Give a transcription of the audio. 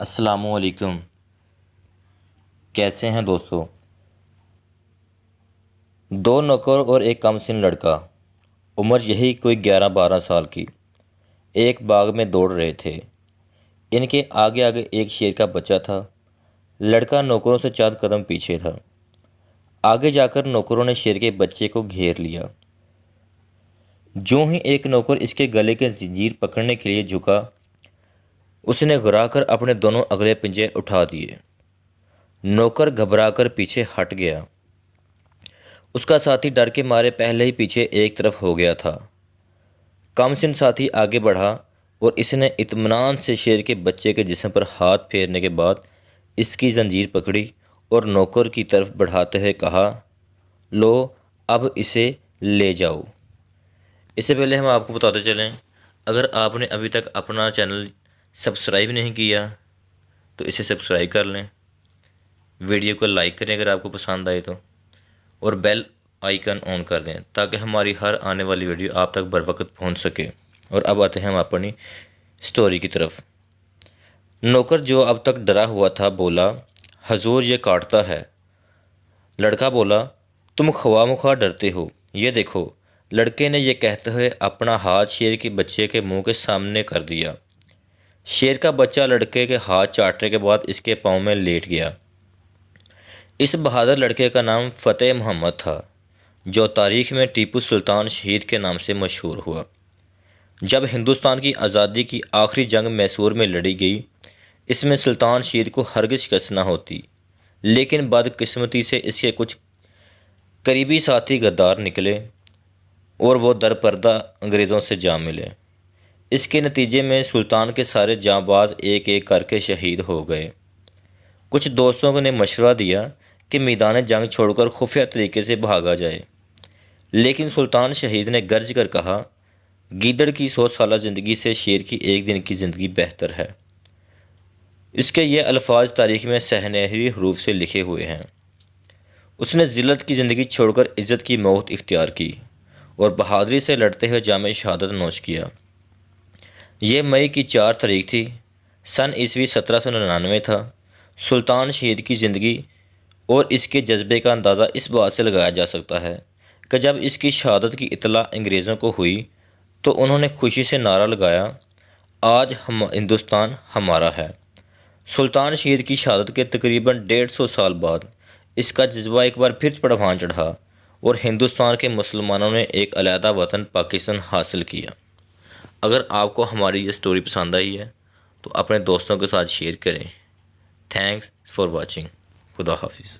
السلام علیکم۔ کیسے ہیں دوستو؟ دو نوکر اور ایک کم سن لڑکا، عمر یہی کوئی 11-12 سال کی، ایک باغ میں دوڑ رہے تھے۔ ان کے آگے آگے ایک شیر کا بچہ تھا۔ لڑکا نوکروں سے چند قدم پیچھے تھا۔ آگے جا کر نوکروں نے شیر کے بچے کو گھیر لیا۔ جو ہی ایک نوکر اس کے گلے کے زنجیر پکڑنے کے لیے جھکا، اس نے گھرا کر اپنے دونوں اگلے پنجے اٹھا دیے۔ نوکر گھبرا کر پیچھے ہٹ گیا۔ اس کا ساتھی ڈر کے مارے پہلے ہی پیچھے ایک طرف ہو گیا تھا۔ کم سن ساتھی آگے بڑھا اور اس نے اطمینان سے شیر کے بچے کے جسم پر ہاتھ پھیرنے کے بعد اس کی زنجیر پکڑی اور نوکر کی طرف بڑھاتے ہوئے کہا، لو اب اسے لے جاؤ۔ اس سے پہلے ہم آپ کو بتاتے چلیں، اگر آپ نے ابھی تک اپنا چینل سبسکرائب نہیں کیا تو اسے سبسکرائب کر لیں، ویڈیو کو لائک کریں اگر آپ کو پسند آئے تو، اور بیل آئیکن آن کر دیں تاکہ ہماری ہر آنے والی ویڈیو آپ تک بروقت پہنچ سکے۔ اور اب آتے ہیں ہم اپنی سٹوری کی طرف۔ نوکر جو اب تک ڈرا ہوا تھا بولا، حضور یہ کاٹتا ہے۔ لڑکا بولا، تم خواہ مخواہ ڈرتے ہو، یہ دیکھو۔ لڑکے نے یہ کہتے ہوئے اپنا ہاتھ شیر کے بچے کے منہ کے سامنے کر دیا۔ شیر کا بچہ لڑکے کے ہاتھ چاٹنے کے بعد اس کے پاؤں میں لیٹ گیا۔ اس بہادر لڑکے کا نام فتح محمد تھا، جو تاریخ میں ٹیپو سلطان شہید کے نام سے مشہور ہوا۔ جب ہندوستان کی آزادی کی آخری جنگ میسور میں لڑی گئی، اس میں سلطان شہید کو ہرگز شکست نہ ہوتی، لیکن بدقسمتی سے اس کے کچھ قریبی ساتھی غدار نکلے اور وہ در پردہ انگریزوں سے جا ملے۔ اس کے نتیجے میں سلطان کے سارے جاں باز ایک ایک کر کے شہید ہو گئے۔ کچھ دوستوں نے مشورہ دیا کہ میدان جنگ چھوڑ کر خفیہ طریقے سے بھاگا جائے، لیکن سلطان شہید نے گرج کر کہا، گیدڑ کی 100 سالہ زندگی سے شیر کی ایک دن کی زندگی بہتر ہے۔ اس کے یہ الفاظ تاریخ میں سنہری حروف سے لکھے ہوئے ہیں۔ اس نے ذلت کی زندگی چھوڑ کر عزت کی موت اختیار کی اور بہادری سے لڑتے ہوئے جام شہادت نوش کیا۔ یہ مئی کی 4 تاریخ تھی، سن عیسوی 1799 تھا۔ سلطان شہید کی زندگی اور اس کے جذبے کا اندازہ اس بات سے لگایا جا سکتا ہے کہ جب اس کی شہادت کی اطلاع انگریزوں کو ہوئی تو انہوں نے خوشی سے نعرہ لگایا، آج ہندوستان ہمارا ہے۔ سلطان شہید کی شہادت کے تقریباً 150 سال بعد اس کا جذبہ ایک بار پھر پروان چڑھا اور ہندوستان کے مسلمانوں نے ایک علیحدہ وطن پاکستان حاصل کیا۔ اگر آپ کو ہماری یہ سٹوری پسند آئی ہے تو اپنے دوستوں کے ساتھ شیئر کریں۔ Thanks for watching. خدا حافظ۔